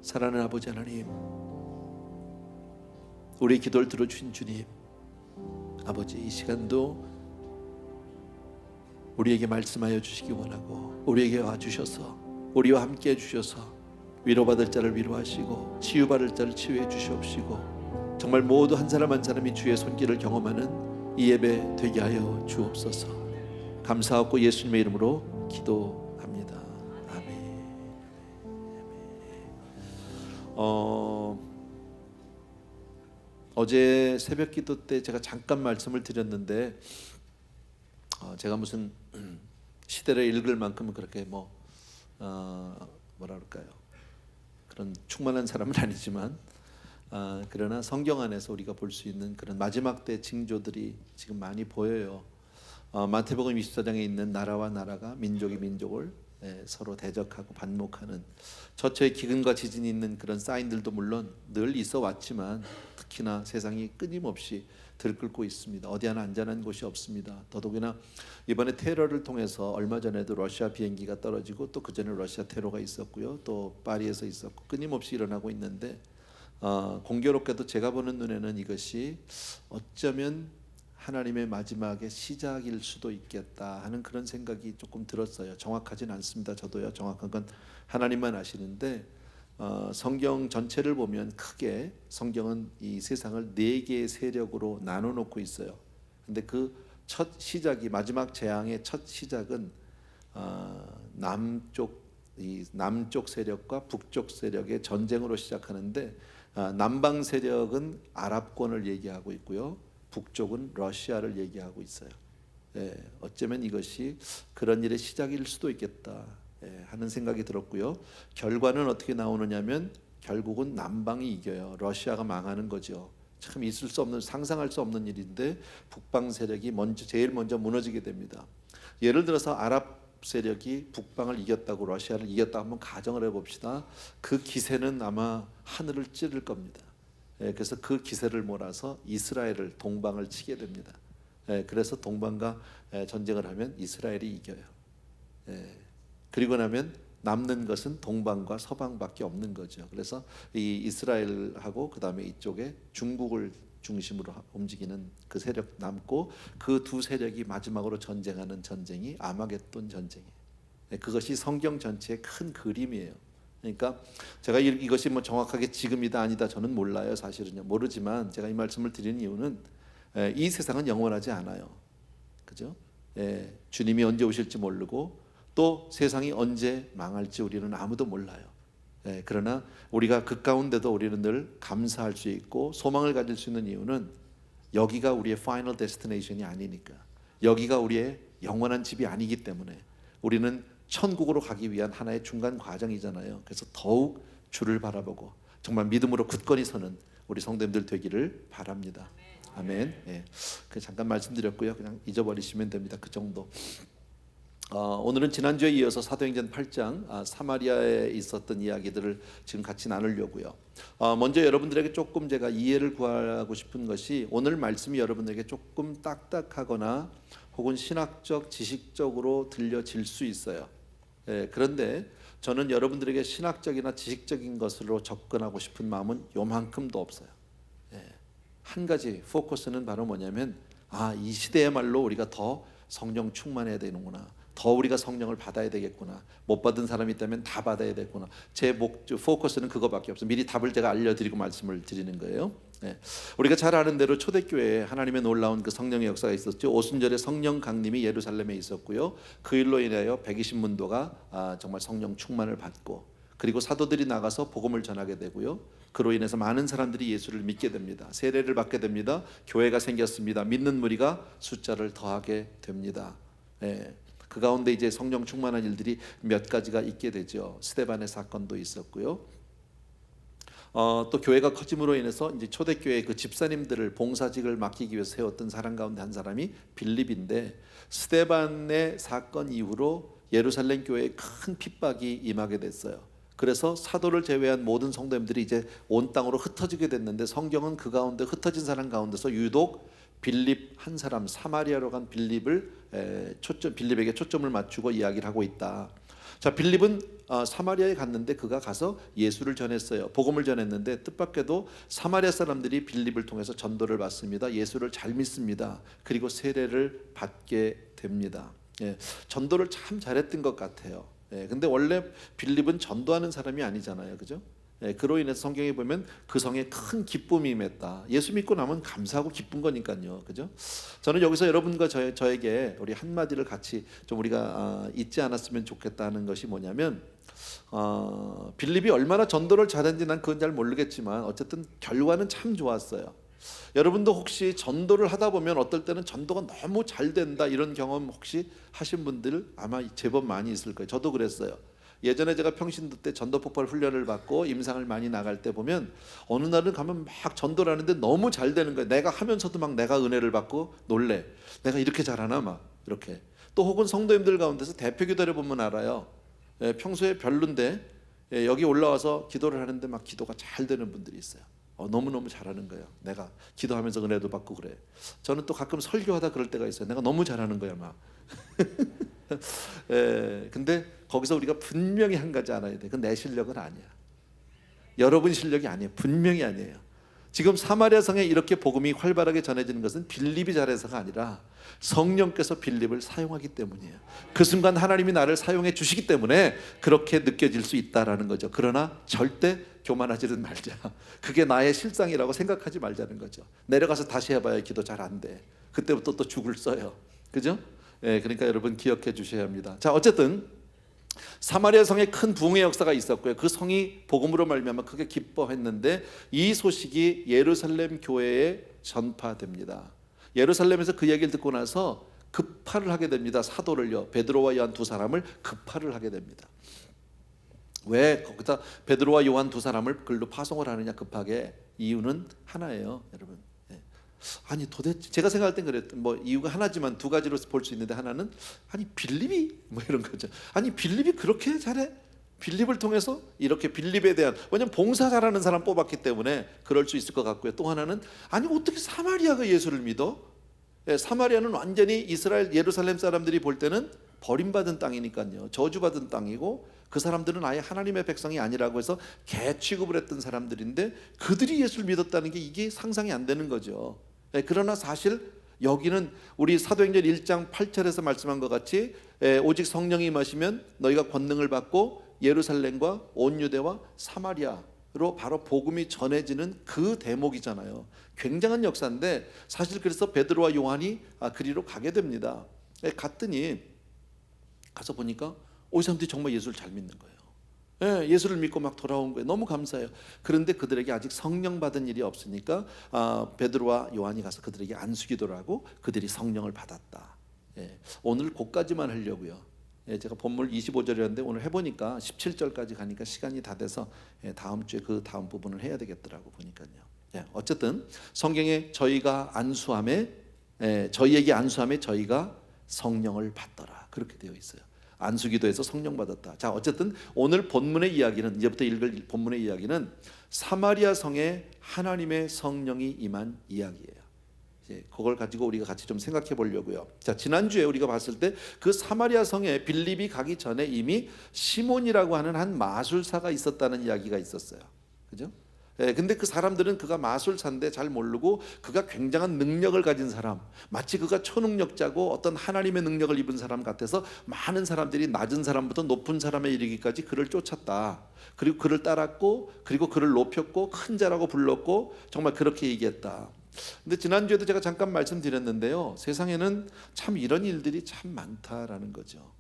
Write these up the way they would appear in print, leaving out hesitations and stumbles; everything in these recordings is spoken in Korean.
사랑하는 아버지 하나님, 우리의 기도를 들어주신 주님, 아버지, 이 시간도 우리에게 말씀하여 주시기 원하고 우리에게 와주셔서 우리와 함께 해주셔서 위로받을 자를 위로하시고 치유받을 자를 치유해 주시옵시고 정말 모두 한 사람 한 사람이 주의 손길을 경험하는 이 예배 되게 하여 주옵소서. 감사하고 예수님의 이름으로 기도합니다. 아멘. 어제 새벽 기도 때 제가 잠깐 말씀을 드렸는데 제가 무슨 시대를 읽을 만큼 그렇게 뭐라 그럴까요? 그런 충만한 사람은 아니지만 그러나 성경 안에서 우리가 볼 수 있는 그런 마지막 때 징조들이 지금 많이 보여요. 마태복음 24장에 있는 나라와 나라가 민족이 민족을 서로 대적하고 반목하는 처처의 기근과 지진이 있는 그런 사인들도 물론 늘 있어 왔지만 특히나 세상이 끊임없이 들끓고 있습니다. 어디 하나 안전한 곳이 없습니다. 더더욱이나 이번에 테러를 통해서 얼마 전에도 러시아 비행기가 떨어지고 또 그 전에 러시아 테러가 있었고요. 또 파리에서 있었고 끊임없이 일어나고 있는데 공교롭게도 제가 보는 눈에는 이것이 어쩌면 하나님의 마지막의 시작일 수도 있겠다 하는 그런 생각이 조금 들었어요. 정확하진 않습니다. 저도요. 정확한 건 하나님만 아시는데 성경 전체를 보면 크게 성경은 이 세상을 네 개의 세력으로 나눠 놓고 있어요. 근데 그 첫 시작이 마지막 재앙의 첫 시작은 남쪽 세력과 북쪽 세력의 전쟁으로 시작하는데 남방 세력은 아랍권을 얘기하고 있고요. 북쪽은 러시아를 얘기하고 있어요. 어쩌면 이것이 그런 일의 시작일 수도 있겠다 하는 생각이 들었고요. 결과는 어떻게 나오느냐면 결국은 남방이 이겨요. 러시아가 망하는 거죠. 참 있을 수 없는, 상상할 수 없는 일인데 북방 세력이 제일 먼저 무너지게 됩니다. 예를 들어서 아랍 세력이 북방을 이겼다고, 러시아를 이겼다고 한번 가정을 해봅시다. 그 기세는 아마 하늘을 찌를 겁니다. 그래서 그 기세를 몰아서 이스라엘을 동방을 치게 됩니다. 그래서 동방과 전쟁을 하면 이스라엘이 이겨요. 그리고 나면 남는 것은 동방과 서방밖에 없는 거죠. 그래서 이 이스라엘하고 그 다음에 이쪽에 중국을 중심으로 움직이는 그 세력 남고 그 두 세력이 마지막으로 전쟁하는 전쟁이 아마겟돈 전쟁이에요. 그것이 성경 전체의 큰 그림이에요. 그러니까 제가 이것이 뭐 정확하게 지금이다 아니다 저는 몰라요. 사실은요. 모르지만 제가 이 말씀을 드리는 이유는 이 세상은 영원하지 않아요. 그죠? 주님이 언제 오실지 모르고 또 세상이 언제 망할지 우리는 아무도 몰라요. 그러나 우리가 그 가운데도 우리는 늘 감사할 수 있고 소망을 가질 수 있는 이유는 여기가 우리의 파이널 데스티네이션이 아니니까, 여기가 우리의 영원한 집이 아니기 때문에 우리는 천국으로 가기 위한 하나의 중간 과정이잖아요. 그래서 더욱 주를 바라보고 정말 믿음으로 굳건히 서는 우리 성도님들 되기를 바랍니다. 아멘. 잠깐 말씀드렸고요. 그냥 잊어버리시면 됩니다. 그 정도. 오늘은 지난주에 이어서 사도행전 8장 사마리아에 있었던 이야기들을 지금 같이 나누려고요. 먼저 여러분들에게 조금 제가 이해를 구하고 싶은 것이, 오늘 말씀이 여러분들에게 조금 딱딱하거나 혹은 신학적, 지식적으로 들려질 수 있어요. 그런데 저는 여러분들에게 신학적이나 지식적인 것으로 접근하고 싶은 마음은 요만큼도 없어요. 한 가지 포커스는 바로 뭐냐면 이 시대야말로 우리가 더 성령 충만해야 되는구나, 더 우리가 성령을 받아야 되겠구나, 못 받은 사람이 있다면 다 받아야 되겠구나. 제 포커스는 그거밖에 없어요. 미리 답을 제가 알려드리고 말씀을 드리는 거예요. 우리가 잘 아는 대로 초대교회에 하나님의 놀라운 그 성령의 역사가 있었죠. 오순절에 성령 강림이 예루살렘에 있었고요. 그 일로 인하여 120문도가 정말 성령 충만을 받고, 그리고 사도들이 나가서 복음을 전하게 되고요. 그로 인해서 많은 사람들이 예수를 믿게 됩니다. 세례를 받게 됩니다. 교회가 생겼습니다. 믿는 무리가 숫자를 더하게 됩니다. 그 가운데 이제 성령 충만한 일들이 몇 가지가 있게 되죠. 스데반의 사건도 있었고요. 또 교회가 커짐으로 인해서 이제 초대교회 그 집사님들을 봉사직을 맡기기 위해서 세웠던 사람 가운데 한 사람이 빌립인데, 스데반의 사건 이후로 예루살렘 교회에 큰 핍박이 임하게 됐어요. 그래서 사도를 제외한 모든 성도님들이 이제 온 땅으로 흩어지게 됐는데, 성경은 그 가운데 흩어진 사람 가운데서 유독 빌립 한 사람, 사마리아로 간 빌립에게 초점을 맞추고 이야기를 하고 있다. 자, 빌립은 사마리아에 갔는데 그가 가서 예수를 전했어요. 복음을 전했는데 뜻밖에도 사마리아 사람들이 빌립을 통해서 전도를 받습니다. 예수를 잘 믿습니다. 그리고 세례를 받게 됩니다. 예, 전도를 참 잘했던 것 같아요. 예, 근데 원래 빌립은 전도하는 사람이 아니잖아요, 그죠? 예, 그로 인해서 성경에 보면 그 성에 큰 기쁨이 임했다. 예수 믿고 나면 감사하고 기쁜 거니까요, 그죠? 저는 여기서 여러분과 저에게 우리 한 마디를 같이 좀 우리가 잊지 않았으면 좋겠다는 것이 뭐냐면, 빌립이 얼마나 전도를 잘했는지 난 그건 잘 모르겠지만 어쨌든 결과는 참 좋았어요. 여러분도 혹시 전도를 하다 보면 어떨 때는 전도가 너무 잘 된다 이런 경험 혹시 하신 분들 아마 제법 많이 있을 거예요. 저도 그랬어요. 예전에 제가 평신도 때 전도 폭발 훈련을 받고 임상을 많이 나갈 때 보면 어느 날은 가면 막 전도를 하는데 너무 잘 되는 거예요. 내가 하면서도 막 내가 은혜를 받고 놀래. 내가 이렇게 잘하나 막 이렇게. 또 혹은 성도님들 가운데서 대표 기도를 보면 알아요. 예, 평소에 별론데 여기 올라와서 기도를 하는데 막 기도가 잘 되는 분들이 있어요. 너무너무 잘하는 거예요. 내가 기도하면서 은혜도 받고 그래. 저는 또 가끔 설교하다 그럴 때가 있어요. 내가 너무 잘하는 거야 막. 근데 거기서 우리가 분명히 한 가지 알아야 돼. 그건 내 실력은 아니야. 여러분 실력이 아니에요. 분명히 아니에요. 지금 사마리아 성에 이렇게 복음이 활발하게 전해지는 것은 빌립이 잘해서가 아니라 성령께서 빌립을 사용하기 때문이에요. 그 순간 하나님이 나를 사용해 주시기 때문에 그렇게 느껴질 수 있다라는 거죠. 그러나 절대 교만하지는 말자. 그게 나의 실상이라고 생각하지 말자는 거죠. 내려가서 다시 해봐야 기도 잘 안 돼. 그때부터 또 죽을 써요. 그죠? 그러니까 여러분 기억해 주셔야 합니다. 자, 어쨌든 사마리아 성에 큰 부흥의 역사가 있었고요. 그 성이 복음으로 말미암아 크게 기뻐했는데 이 소식이 예루살렘 교회에 전파됩니다. 예루살렘에서 그 얘기를 듣고 나서 급파를 하게 됩니다. 사도를요. 베드로와 요한 두 사람을 급파를 하게 됩니다. 왜 거기다 베드로와 요한 두 사람을 글로 파송을 하느냐 급하게? 이유는 하나예요, 여러분. 아니 도대체 제가 생각할 땐 그랬던 뭐 이유가 하나지만 두 가지로 볼 수 있는데 하나는 아니 빌립이 뭐 이런 거죠. 아니 빌립이 그렇게 잘해? 빌립을 통해서 이렇게 빌립에 대한 왜냐면 봉사 잘하는 사람 뽑았기 때문에 그럴 수 있을 것 같고요. 또 하나는 아니 어떻게 사마리아가 예수를 믿어? 사마리아는 완전히 이스라엘 예루살렘 사람들이 볼 때는 버림받은 땅이니까요. 저주받은 땅이고 그 사람들은 아예 하나님의 백성이 아니라고 해서 개 취급을 했던 사람들인데 그들이 예수를 믿었다는 게 이게 상상이 안 되는 거죠. 그러나 사실 여기는 우리 사도행전 1장 8절에서 말씀한 것 같이 오직 성령이 임하시면 너희가 권능을 받고 예루살렘과 온 유대와 사마리아로 바로 복음이 전해지는 그 대목이잖아요. 굉장한 역사인데 사실 그래서 베드로와 요한이 그리로 가게 됩니다. 갔더니 가서 보니까 이 사람들이 정말 예수를 잘 믿는 거예요. 예수를 믿고 막 돌아온 거예요. 너무 감사해요. 그런데 그들에게 아직 성령 받은 일이 없으니까 베드로와 요한이 가서 그들에게 안수기도를 하고 그들이 성령을 받았다. 오늘 그까지만 하려고요. 제가 본문 25절이었는데 오늘 해보니까 17절까지 가니까 시간이 다 돼서 다음 주에 그 다음 부분을 해야 되겠더라고 보니까요. 어쨌든 성경에 저희가 안수함에 저희에게 안수함에 저희가 성령을 받더라 그렇게 되어 있어요. 안수기도에서 성령 받았다. 자, 어쨌든 오늘 본문의 이야기는 이제부터 읽을 본문의 이야기는 사마리아 성에 하나님의 성령이 임한 이야기예요. 그걸 가지고 우리가 같이 좀 생각해 보려고요. 자, 지난주에 우리가 봤을 때 그 사마리아 성에 빌립이 가기 전에 이미 시몬이라고 하는 한 마술사가 있었다는 이야기가 있었어요. 그죠? 근데 그 사람들은 그가 마술사인데 잘 모르고 그가 굉장한 능력을 가진 사람, 마치 그가 초능력자고 어떤 하나님의 능력을 입은 사람 같아서 많은 사람들이 낮은 사람부터 높은 사람에 이르기까지 그를 쫓았다. 그리고 그를 따랐고 그리고 그를 높였고 큰 자라고 불렀고 정말 그렇게 얘기했다. 근데 지난주에도 제가 잠깐 말씀드렸는데요. 세상에는 참 이런 일들이 참 많다라는 거죠.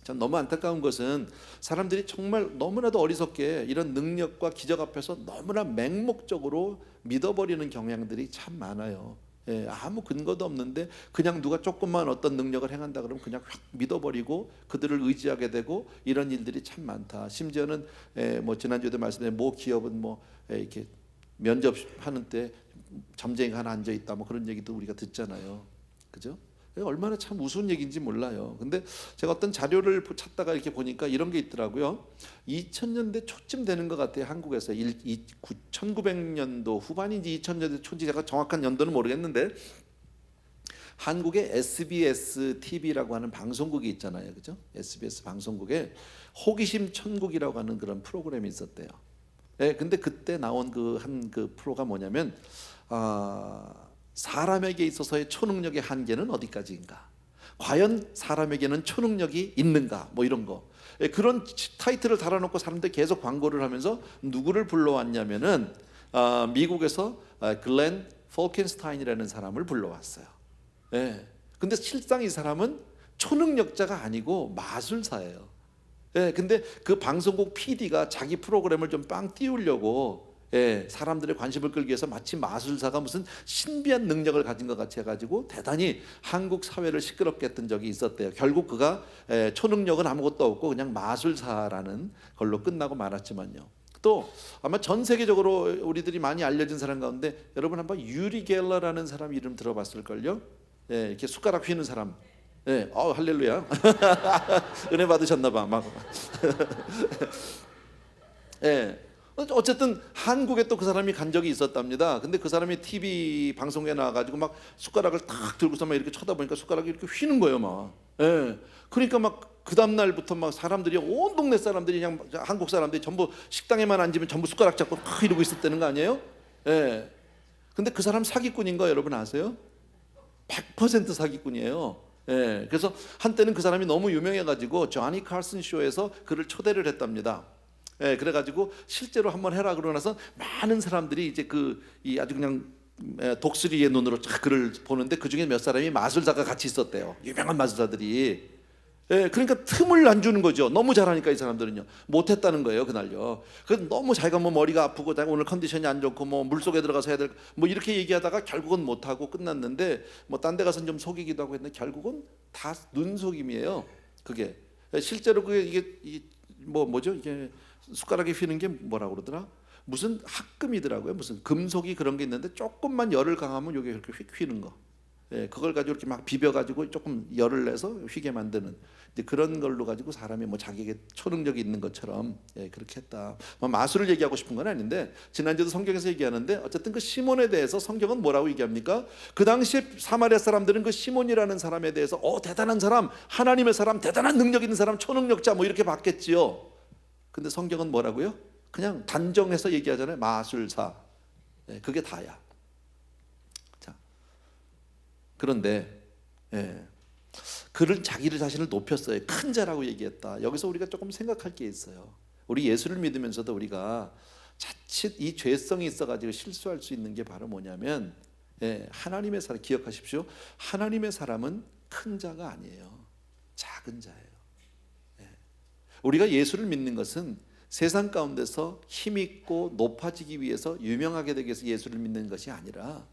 참 너무 안타까운 것은 사람들이 정말 너무나도 어리석게 이런 능력과 기적 앞에서 너무나 맹목적으로 믿어버리는 경향들이 참 많아요. 아무 근거도 없는데 그냥 누가 조금만 어떤 능력을 행한다 그러면 그냥 확 믿어버리고 그들을 의지하게 되고 이런 일들이 참 많다. 심지어는 뭐 지난주에도 말씀드린 모 기업은 뭐 이렇게 면접하는 때 점쟁이가 하나 앉아 있다 뭐 그런 얘기도 우리가 듣잖아요. 그죠? 얼마나 참 우스운 얘기인지 몰라요. 근데 제가 어떤 자료를 찾다가 이렇게 보니까 이런 게 있더라고요. 2000년대 초쯤 되는 것 같아요. 한국에서 1900년도 후반인지 2000년대 초인지 제가 정확한 연도는 모르겠는데 한국의 SBS TV라고 하는 방송국이 있잖아요, 그죠? SBS 방송국에 호기심 천국이라고 하는 그런 프로그램이 있었대요. 예, 근데 그때 나온 그 프로가 뭐냐면 사람에게 있어서의 초능력의 한계는 어디까지인가? 과연 사람에게는 초능력이 있는가? 뭐 이런 거. 예, 그런 타이틀을 달아놓고 사람들이 계속 광고를 하면서 누구를 불러왔냐면은 미국에서 글렌 폴켄스타인이라는 사람을 불러왔어요. 예. 근데 실상 이 사람은 초능력자가 아니고 마술사예요. 예. 근데 그 방송국 PD가 자기 프로그램을 좀 빵 띄우려고 사람들의 관심을 끌기 위해서 마치 마술사가 무슨 신비한 능력을 가진 것 같이 해가지고 대단히 한국 사회를 시끄럽게 했던 적이 있었대요. 결국 그가 초능력은 아무것도 없고 그냥 마술사라는 걸로 끝나고 말았지만요. 또 아마 전 세계적으로 우리들이 많이 알려진 사람 가운데 여러분 한번 유리 겔러라는 사람 이름 들어봤을걸요? 이렇게 숟가락 휘는 사람. 할렐루야. 은혜 받으셨나 봐. 막. 어쨌든 한국에 또 그 사람이 간 적이 있었답니다. 근데 그 사람이 TV 방송에 나와가지고 막 숟가락을 탁 들고서 막 이렇게 쳐다보니까 숟가락이 이렇게 휘는 거예요, 막. 그러니까 막 그 다음 날부터 막 사람들이 온 동네 사람들이 그냥 한국 사람들이 전부 식당에만 앉으면 전부 숟가락 잡고 막 이러고 있었다는 거 아니에요? 근데 그 사람 사기꾼인 거 여러분 아세요? 100% 사기꾼이에요. 그래서 한때는 그 사람이 너무 유명해가지고 조니 칼슨 쇼에서 그를 초대를 했답니다. 그래가지고 실제로 한번 해라 그러고 나서 많은 사람들이 이제 이 아주 그냥 독수리의 눈으로 쫙 그를 보는데 그 중에 몇 사람이 마술사가 같이 있었대요. 유명한 마술사들이. 그러니까 틈을 안 주는 거죠. 너무 잘하니까 이 사람들은요. 못했다는 거예요 그날요. 그래서 너무 자기가 뭐 머리가 아프고 자기가 오늘 컨디션이 안 좋고 뭐 물속에 들어가서 해야 될 뭐 이렇게 얘기하다가 결국은 못하고 끝났는데 뭐 딴 데 가서는 좀 속이기도 하고 했는데 결국은 다 눈속임이에요. 그게 실제로 그게 이게 뭐죠 이게 숟가락에 휘는 게 뭐라고 그러더라? 무슨 합금이더라고요. 무슨 금속이 그런 게 있는데 조금만 열을 강하면 여기 이렇게 휙 휘는 거. 그걸 가지고 이렇게 막 비벼가지고 조금 열을 내서 휘게 만드는 이제 그런 걸로 가지고 사람이 뭐 자기에게 초능력이 있는 것처럼 그렇게 했다. 뭐 마술을 얘기하고 싶은 건 아닌데 지난주도 성경에서 얘기하는데 어쨌든 그 시몬에 대해서 성경은 뭐라고 얘기합니까? 그 당시에 사마리아 사람들은 그 시몬이라는 사람에 대해서 대단한 사람, 하나님의 사람, 대단한 능력 있는 사람, 초능력자 뭐 이렇게 봤겠지요. 근데 성경은 뭐라고요? 그냥 단정해서 얘기하잖아요. 마술사. 그게 다야. 자, 그런데 그를 자기를 자신을 높였어요. 큰 자라고 얘기했다. 여기서 우리가 조금 생각할 게 있어요. 우리 예수를 믿으면서도 우리가 자칫 이 죄성이 있어가지고 실수할 수 있는 게 바로 뭐냐면 하나님의 사람 기억하십시오. 하나님의 사람은 큰 자가 아니에요. 작은 자예요. 우리가 예수를 믿는 것은 세상 가운데서 힘있고 높아지기 위해서 유명하게 되기 위해서 예수를 믿는 것이 아니라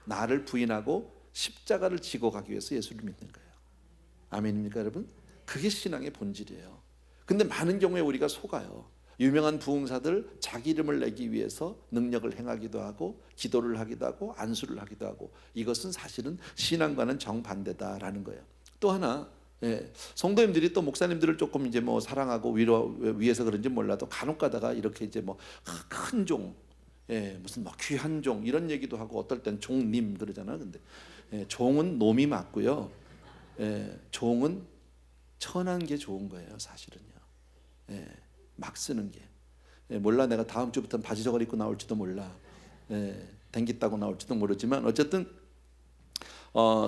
나를 부인하고 십자가를 지고 가기 위해서 예수를 믿는 거예요. 아멘입니까 여러분? 그게 신앙의 본질이에요. 근데 많은 경우에 우리가 속아요. 유명한 부흥사들 자기 이름을 내기 위해서 능력을 행하기도 하고 기도를 하기도 하고 안수를 하기도 하고 이것은 사실은 신앙과는 정반대다라는 거예요. 또 하나 성도님들이 또 목사님들을 조금 이제 뭐 사랑하고 위해서 그런지 몰라도 간혹 가다가 이렇게 이제 뭐 큰 종, 무슨 막 귀한 종 이런 얘기도 하고 어떨 땐 종님 그러잖아. 근데 종은 놈이 맞고요. 종은 천한 게 좋은 거예요, 사실은요. 막 쓰는 게. 몰라 내가 다음 주부터는 바지 저걸 입고 나올지도 몰라. 댕기 따고 나올지도 모르지만 어쨌든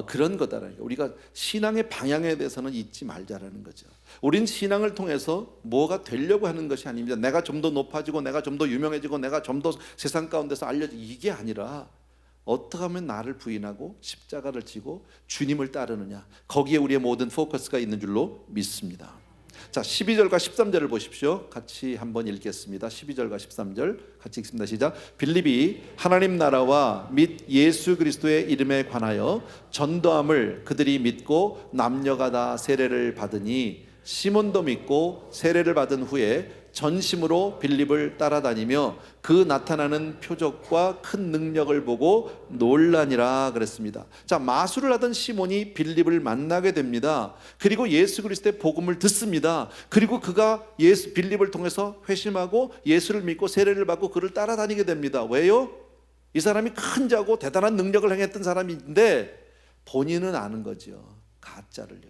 그런 거다라는 거. 우리가 신앙의 방향에 대해서는 잊지 말자라는 거죠. 우린 신앙을 통해서 뭐가 되려고 하는 것이 아닙니다. 내가 좀 더 높아지고 내가 좀 더 유명해지고 내가 좀 더 세상 가운데서 알려지고 이게 아니라 어떻게 하면 나를 부인하고 십자가를 지고 주님을 따르느냐. 거기에 우리의 모든 포커스가 있는 줄로 믿습니다. 자, 12절과 13절을 보십시오. 같이 한번 읽겠습니다. 12절과 13절 같이 읽습니다. 시작. 빌립이 하나님 나라와 및 예수 그리스도의 이름에 관하여 전도함을 그들이 믿고 남녀가 다 세례를 받으니 시몬도 믿고 세례를 받은 후에 전심으로 빌립을 따라다니며 그 나타나는 표적과 큰 능력을 보고 놀라니라 그랬습니다. 자, 마술을 하던 시몬이 빌립을 만나게 됩니다. 그리고 예수 그리스도의 복음을 듣습니다. 그리고 그가 빌립을 통해서 회심하고 예수를 믿고 세례를 받고 그를 따라다니게 됩니다. 왜요? 이 사람이 큰 자고 대단한 능력을 행했던 사람인데 본인은 아는 거죠. 가짜를요.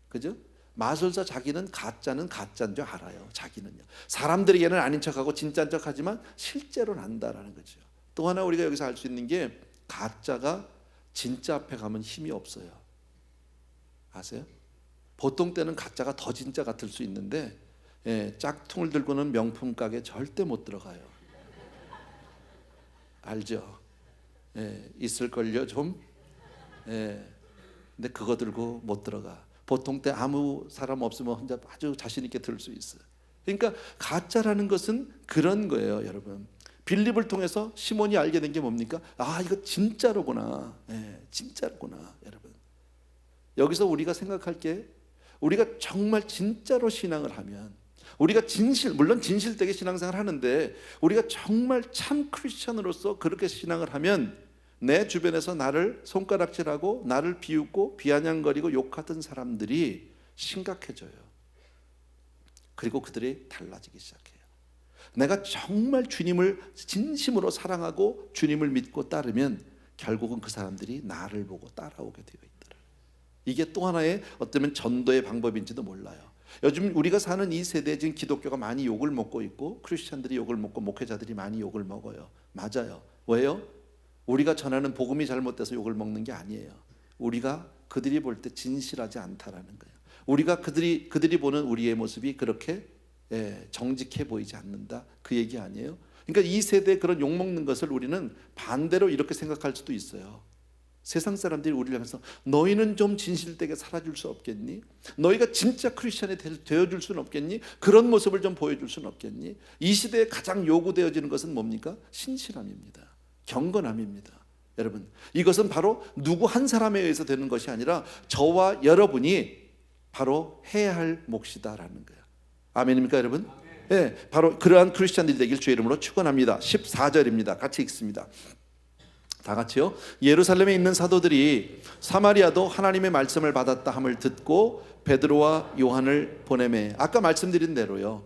그죠? 마술사 자기는 가짜는 가짜인 줄 알아요. 자기는요. 사람들에게는 아닌 척하고 진짜인 척하지만 실제로는 안다라는 거죠. 또 하나 우리가 여기서 알 수 있는 게 가짜가 진짜 앞에 가면 힘이 없어요. 아세요? 보통 때는 가짜가 더 진짜 같을 수 있는데 짝퉁을 들고는 명품 가게 절대 못 들어가요. 알죠? 있을걸요 좀. 근데 그거 들고 못 들어가. 보통 때 아무 사람 없으면 혼자 아주 자신 있게 들을 수 있어요. 그러니까 가짜라는 것은 그런 거예요, 여러분. 빌립을 통해서 시몬이 알게 된 게 뭡니까? 아, 이거 진짜로구나. 진짜로구나, 여러분. 여기서 우리가 생각할 게, 우리가 정말 진짜로 신앙을 하면, 우리가 물론 진실되게 신앙생활을 하는데, 우리가 정말 참 크리스천으로서 그렇게 신앙을 하면 내 주변에서 나를 손가락질하고 나를 비웃고 비아냥거리고 욕하던 사람들이 심각해져요. 그리고 그들이 달라지기 시작해요. 내가 정말 주님을 진심으로 사랑하고 주님을 믿고 따르면 결국은 그 사람들이 나를 보고 따라오게 되어 있더라. 이게 또 하나의 어쩌면 전도의 방법인지도 몰라요. 요즘 우리가 사는 이 세대에 지금 기독교가 많이 욕을 먹고 있고 크리스천들이 욕을 먹고 목회자들이 많이 욕을 먹어요. 맞아요. 왜요? 우리가 전하는 복음이 잘못돼서 욕을 먹는 게 아니에요. 우리가 그들이 볼 때 진실하지 않다라는 거예요. 우리가 그들이 보는 우리의 모습이 그렇게 정직해 보이지 않는다, 그 얘기 아니에요? 그러니까 이 세대에 그런 욕 먹는 것을 우리는 반대로 이렇게 생각할 수도 있어요. 세상 사람들이 우리를 향해서 너희는 좀 진실되게 살아줄 수 없겠니? 너희가 진짜 크리스천이 되어줄 수는 없겠니? 그런 모습을 좀 보여줄 수는 없겠니? 이 시대에 가장 요구되어지는 것은 뭡니까? 신실함입니다. 경건함입니다. 여러분, 이것은 바로 누구 한 사람에 의해서 되는 것이 아니라 저와 여러분이 바로 해야 할 몫이다라는 거예요. 아멘입니까, 여러분? 네, 바로 그러한 크리스천들이 되길 주의 이름으로 축원합니다. 14절입니다. 같이 읽습니다. 다 같이요. 예루살렘에 있는 사도들이 사마리아도 하나님의 말씀을 받았다 함을 듣고 베드로와 요한을 보내매. 아까 말씀드린 대로요.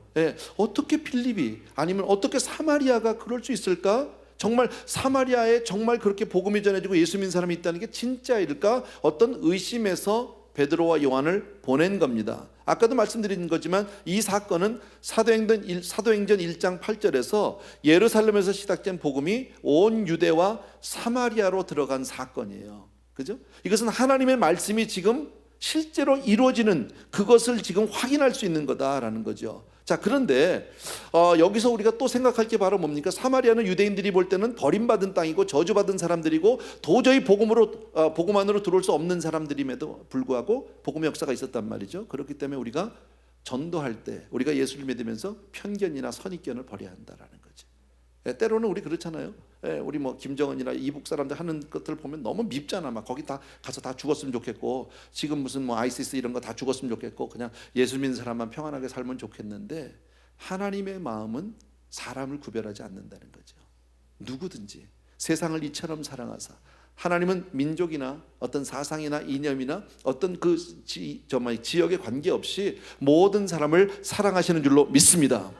어떻게 빌립이 아니면 어떻게 사마리아가 그럴 수 있을까? 정말 사마리아에 정말 그렇게 복음이 전해지고 예수 믿는 사람이 있다는 게 진짜일까? 어떤 의심에서 베드로와 요한을 보낸 겁니다. 아까도 말씀드린 거지만 이 사건은 사도행전 1장 8절에서 예루살렘에서 시작된 복음이 온 유대와 사마리아로 들어간 사건이에요. 그죠? 이것은 하나님의 말씀이 지금 실제로 이루어지는 그것을 지금 확인할 수 있는 거다라는 거죠. 자, 그런데 여기서 우리가 또 생각할 게 바로 뭡니까? 사마리아는 유대인들이 볼 때는 버림받은 땅이고 저주받은 사람들이고 도저히 복음 안으로 들어올 수 없는 사람들임에도 불구하고 복음의 역사가 있었단 말이죠. 그렇기 때문에 우리가 전도할 때 우리가 예수를 믿으면서 편견이나 선입견을 버려야 한다라는 거지. 때로는 우리 그렇잖아요. 우리 뭐 김정은이나 이북 사람들 하는 것들 보면 너무 밉잖아. 막 거기 다 가서 다 죽었으면 좋겠고, 지금 무슨 뭐 아이시스 이런 거 다 죽었으면 좋겠고, 그냥 예수 믿는 사람만 평안하게 살면 좋겠는데, 하나님의 마음은 사람을 구별하지 않는다는 거죠. 누구든지 세상을 이처럼 사랑하사, 하나님은 민족이나 어떤 사상이나 이념이나 어떤 그 지역에 관계없이 모든 사람을 사랑하시는 줄로 믿습니다.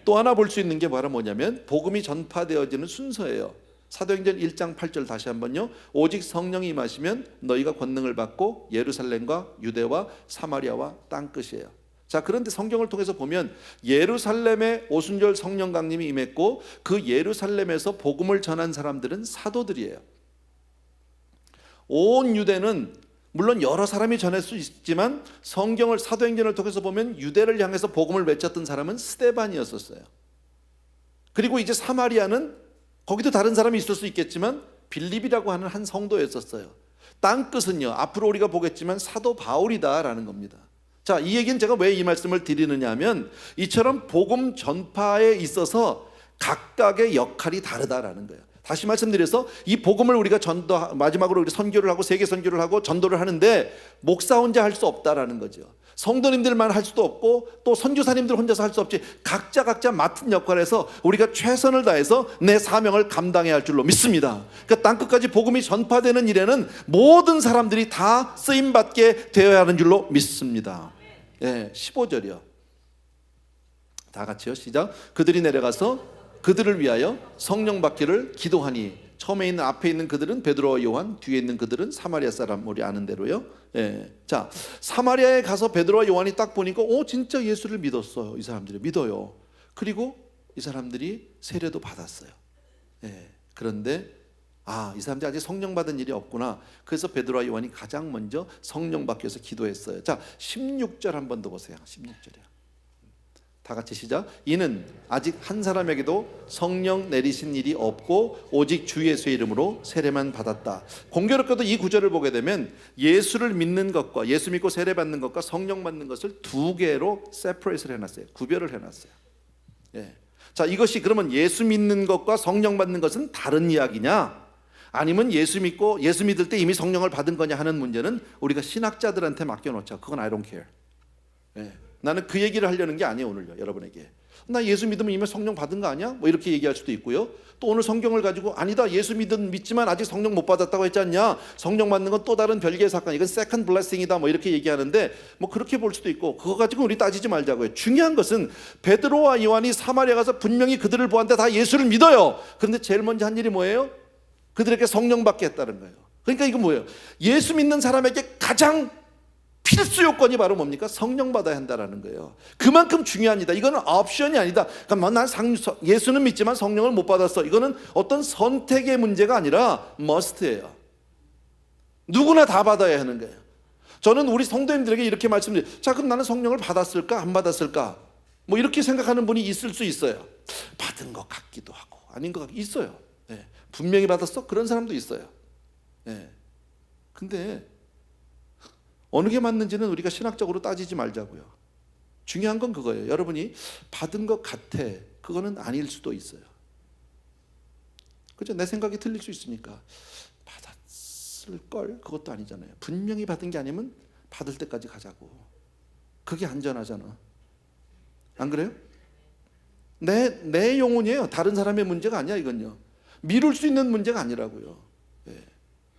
또 하나 볼 수 있는 게 바로 뭐냐면 복음이 전파되어지는 순서예요. 사도행전 1장 8절 다시 한번요. 오직 성령이 임하시면 너희가 권능을 받고 예루살렘과 유대와 사마리아와 땅끝이에요. 자, 그런데 성경을 통해서 보면 예루살렘에 오순절 성령 강림이 임했고 그 예루살렘에서 복음을 전한 사람들은 사도들이에요. 온 유대는 물론 여러 사람이 전할 수 있지만 성경을 사도행전을 통해서 보면 유대를 향해서 복음을 외쳤던 사람은 스데반이었었어요. 그리고 이제 사마리아는 거기도 다른 사람이 있을 수 있겠지만 빌립이라고 하는 한 성도였었어요. 땅끝은요, 앞으로 우리가 보겠지만 사도 바울이다라는 겁니다. 자, 이 얘기는 제가 왜 이 말씀을 드리느냐 하면 이처럼 복음 전파에 있어서 각각의 역할이 다르다라는 거예요. 다시 말씀드려서 이 복음을 우리가 마지막으로 우리 선교를 하고 세계 선교를 하고 전도를 하는데 목사 혼자 할 수 없다라는 거죠. 성도님들만 할 수도 없고 또 선교사님들 혼자서 할 수 없지. 각자 맡은 역할에서 우리가 최선을 다해서 내 사명을 감당해야 할 줄로 믿습니다. 그러니까 땅끝까지 복음이 전파되는 일에는 모든 사람들이 다 쓰임받게 되어야 하는 줄로 믿습니다. 15절이요. 다 같이요. 시작. 그들이 내려가서 그들을 위하여 성령 받기를 기도하니 처음에 있는 앞에 있는 그들은 베드로와 요한, 뒤에 있는 그들은 사마리아 사람, 우리 아는 대로요. 예. 자, 사마리아에 가서 베드로와 요한이 딱 보니까 진짜 예수를 믿었어요. 이 사람들이 믿어요. 그리고 이 사람들이 세례도 받았어요. 예. 그런데 이 사람들이 아직 성령 받은 일이 없구나. 그래서 베드로와 요한이 가장 먼저 성령 받기 위해서 기도했어요. 자, 16절 한 번 더 보세요. 16절이요. 다 같이 시작. 이는 아직 한 사람에게도 성령 내리신 일이 없고 오직 주 예수의 이름으로 세례만 받았다. 공교롭게도 이 구절을 보게 되면 예수를 믿는 것과 예수 믿고 세례 받는 것과 성령 받는 것을 두 개로 세퍼레이트를 해놨어요. 구별을 해놨어요. 예. 자, 이것이 그러면 예수 믿는 것과 성령 받는 것은 다른 이야기냐? 아니면 예수 믿을 때 이미 성령을 받은 거냐 하는 문제는 우리가 신학자들한테 맡겨놓자. 그건 I don't care. 예. 나는 그 얘기를 하려는 게 아니에요. 오늘요, 여러분에게. 나 예수 믿으면 이미 성령 받은 거 아니야? 뭐 이렇게 얘기할 수도 있고요. 또 오늘 성경을 가지고 아니다, 예수 믿지만 아직 성령 못 받았다고 했지 않냐? 성령 받는 건 또 다른 별개의 사건, 이건 세컨드 블레싱이다, 뭐 이렇게 얘기하는데 뭐 그렇게 볼 수도 있고, 그거 가지고 우리 따지지 말자고요. 중요한 것은 베드로와 요한이 사마리아 가서 분명히 그들을 보았는데 다 예수를 믿어요. 그런데 제일 먼저 한 일이 뭐예요? 그들에게 성령 받게 했다는 거예요. 그러니까 이거 뭐예요? 예수 믿는 사람에게 가장 필수 요건이 바로 뭡니까? 성령 받아야 한다라는 거예요. 그만큼 중요합니다. 이거는 옵션이 아니다. 그러니까 난 예수는 믿지만 성령을 못 받았어. 이거는 어떤 선택의 문제가 아니라 must예요. 누구나 다 받아야 하는 거예요. 저는 우리 성도님들에게 이렇게 말씀드려요. 자, 그럼 나는 성령을 받았을까? 안 받았을까? 뭐 이렇게 생각하는 분이 있을 수 있어요. 받은 것 같기도 하고 아닌 것 같기도 있어요. 네. 분명히 받았어? 그런 사람도 있어요. 네. 근데 어느 게 맞는지는 우리가 신학적으로 따지지 말자고요. 중요한 건 그거예요. 여러분이 받은 것 같아. 그거는 아닐 수도 있어요. 그죠? 내 생각이 틀릴 수 있으니까. 받았을 걸? 그것도 아니잖아요. 분명히 받은 게 아니면 받을 때까지 가자고. 그게 안전하잖아. 안 그래요? 내 영혼이에요. 다른 사람의 문제가 아니야, 이건요. 미룰 수 있는 문제가 아니라고요.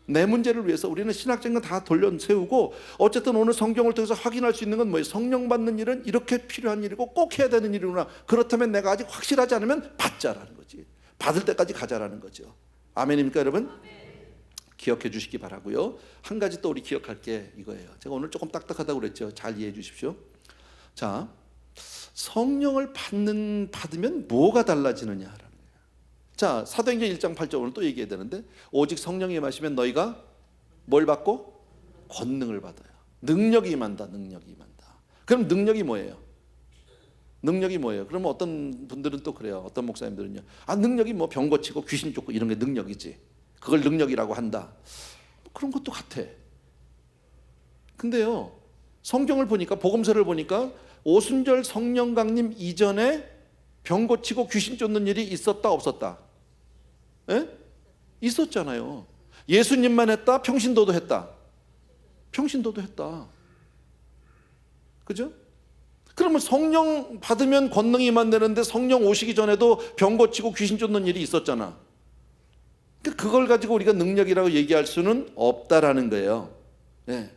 내 문제를 위해서 우리는 신학적인 건 다 돌려세우고, 어쨌든 오늘 성경을 통해서 확인할 수 있는 건 뭐예요? 성령 받는 일은 이렇게 필요한 일이고 꼭 해야 되는 일이구나. 그렇다면 내가 아직 확실하지 않으면 받자라는 거지. 받을 때까지 가자라는 거죠. 아멘입니까, 여러분? 기억해 주시기 바라고요. 한 가지 또 우리 기억할 게 이거예요. 제가 오늘 조금 딱딱하다고 그랬죠. 잘 이해해 주십시오. 자, 성령을 받으면 뭐가 달라지느냐. 자, 사도행전 1장 8절 오늘 또 얘기해야 되는데, 오직 성령이 임하시면 너희가 뭘 받고? 권능을 받아요. 능력이 임한다. 능력이 임한다. 그럼 능력이 뭐예요? 능력이 뭐예요? 그러면 어떤 분들은 또 그래요. 어떤 목사님들은요, 능력이 뭐 병 고치고 귀신 쫓고 이런 게 능력이지, 그걸 능력이라고 한다. 그런 것도 같아. 근데요, 성경을 보니까, 복음서를 보니까 오순절 성령 강림 이전에 병 고치고 귀신 쫓는 일이 있었다 없었다? 예? 있었잖아요. 예수님만 했다? 평신도도 했다? 평신도도 했다. 그죠? 그러면 성령 받으면 권능이 임한다는데 성령 오시기 전에도 병 고치고 귀신 쫓는 일이 있었잖아. 그걸 가지고 우리가 능력이라고 얘기할 수는 없다라는 거예요. 예.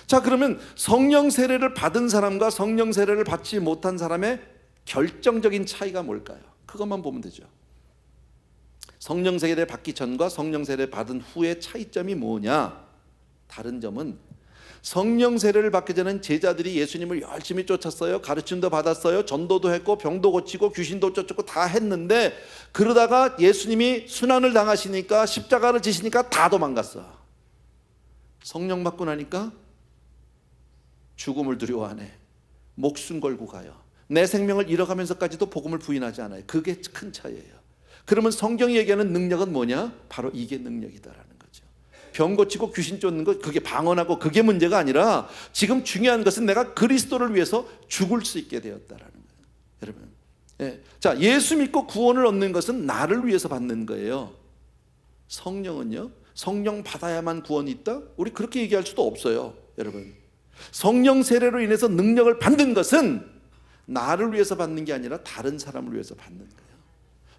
자, 그러면 성령 세례를 받은 사람과 성령 세례를 받지 못한 사람의 결정적인 차이가 뭘까요? 그것만 보면 되죠. 성령 세례 받기 전과 성령 세례 받은 후의 차이점이 뭐냐? 다른 점은, 성령 세례를 받기 전엔 제자들이 예수님을 열심히 쫓았어요. 가르침도 받았어요. 전도도 했고 병도 고치고 귀신도 쫓고 다 했는데, 그러다가 예수님이 순환을 당하시니까, 십자가를 지시니까 다 도망갔어. 성령 받고 나니까 죽음을 두려워하네. 목숨 걸고 가요. 내 생명을 잃어가면서까지도 복음을 부인하지 않아요. 그게 큰 차이예요. 그러면 성경이 얘기하는 능력은 뭐냐? 바로 이게 능력이다라는 거죠. 병 고치고 귀신 쫓는 것, 그게 방언하고 그게 문제가 아니라, 지금 중요한 것은 내가 그리스도를 위해서 죽을 수 있게 되었다라는 거예요. 여러분, 예. 자, 예수 믿고 구원을 얻는 것은 나를 위해서 받는 거예요. 성령은요, 성령 받아야만 구원이 있다? 우리 그렇게 얘기할 수도 없어요. 여러분, 성령 세례로 인해서 능력을 받는 것은 나를 위해서 받는 게 아니라 다른 사람을 위해서 받는 거예요.